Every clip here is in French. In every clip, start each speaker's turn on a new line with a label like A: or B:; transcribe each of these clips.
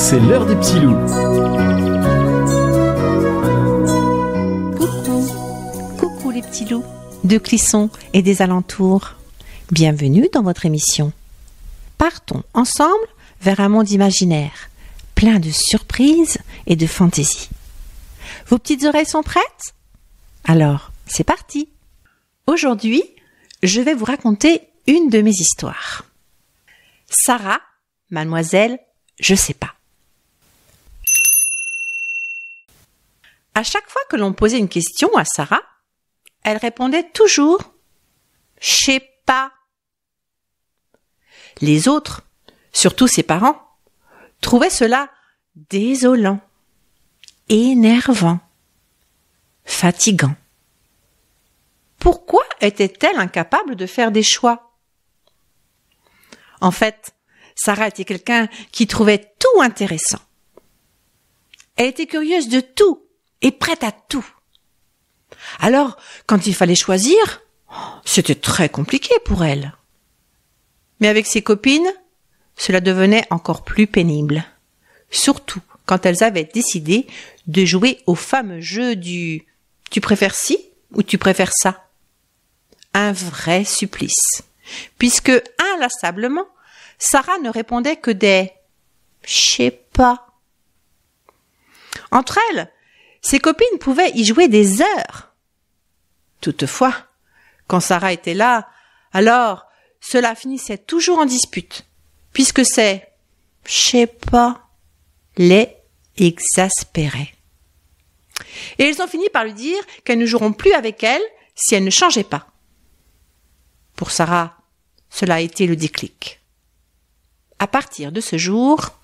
A: C'est l'heure des petits loups.
B: Coucou les petits loups de Clisson et des alentours. Bienvenue dans votre émission. Partons ensemble vers un monde imaginaire, plein de surprises et de fantaisie. Vos petites oreilles sont prêtes? Alors, c'est parti. Aujourd'hui, je vais vous raconter une de mes histoires. Sarah, mademoiselle, je sais pas. À chaque fois que l'on posait une question à Sarah, elle répondait toujours « Je sais pas ». Les autres, surtout ses parents, trouvaient cela désolant, énervant, fatigant. Pourquoi était-elle incapable de faire des choix? En fait, Sarah était quelqu'un qui trouvait tout intéressant. Elle était curieuse de tout et prête à tout. Alors, quand il fallait choisir, c'était très compliqué pour elle. Mais avec ses copines, cela devenait encore plus pénible. Surtout quand elles avaient décidé de jouer au fameux jeu du « tu préfères ci ou tu préfères ça ?» Un vrai supplice, puisque inlassablement, Sarah ne répondait que des « je sais pas ». Entre elles, ses copines pouvaient y jouer des heures. Toutefois, quand Sarah était là, alors cela finissait toujours en dispute, puisque ces « je sais pas » les exaspérait. Et elles ont fini par lui dire qu'elles ne joueront plus avec elle si elle ne changeait pas. Pour Sarah, cela a été le déclic. À partir de ce jour,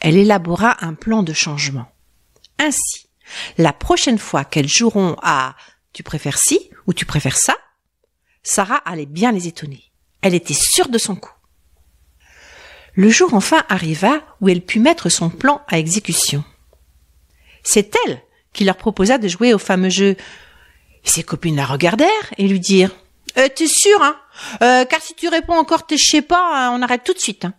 B: elle élabora un plan de changement. Ainsi, la prochaine fois qu'elles joueront à « tu préfères ci ou tu préfères ça », Sarah allait bien les étonner. Elle était sûre de son coup. Le jour enfin arriva où elle put mettre son plan à exécution. C'est elle qui leur proposa de jouer au fameux jeu. Ses copines la regardèrent et lui dirent « T'es sûre, hein? Car si tu réponds encore tes je sais pas, on arrête tout de suite. Hein. »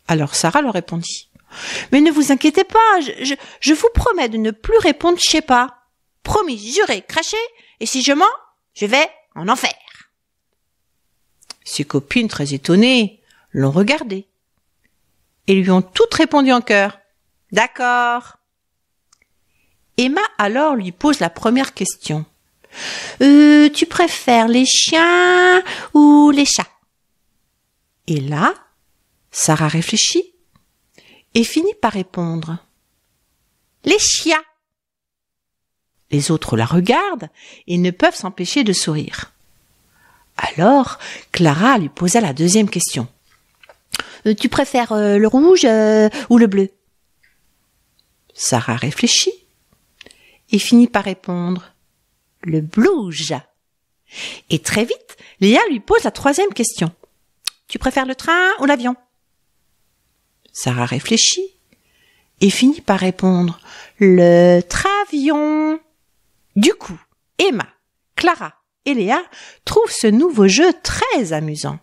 B: Alors Sarah leur répondit « Mais ne vous inquiétez pas, je vous promets de ne plus répondre je sais pas. Promis, juré, craché, et si je mens, je vais en enfer. » Ses copines, très étonnées, l'ont regardée et lui ont toutes répondu en chœur « D'accord. » Emma alors lui pose la première question. « Tu préfères les chiens ou les chats ?» Et là, Sarah réfléchit et finit par répondre « Les chiens !» Les autres la regardent et ne peuvent s'empêcher de sourire. Alors, Clara lui posa la deuxième question. « Tu préfères le rouge ou le bleu ?» Sarah réfléchit et finit par répondre « Le blouge !» Et très vite, Léa lui pose la troisième question. « Tu préfères le train ou l'avion ?» Sarah réfléchit et finit par répondre « Le travion !» Du coup, Emma, Clara et Léa trouvent ce nouveau jeu très amusant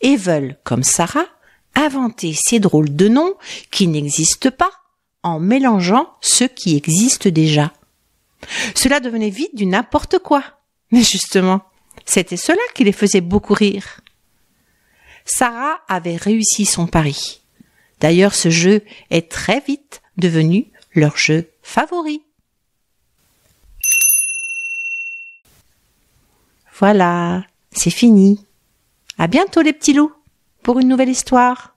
B: et veulent, comme Sarah, inventer ces drôles de noms qui n'existent pas en mélangeant ceux qui existent déjà. Cela devenait vite du n'importe quoi. Mais justement, c'était cela qui les faisait beaucoup rire. Sarah avait réussi son pari. D'ailleurs, ce jeu est très vite devenu leur jeu favori. Voilà, c'est fini. À bientôt les petits loups pour une nouvelle histoire.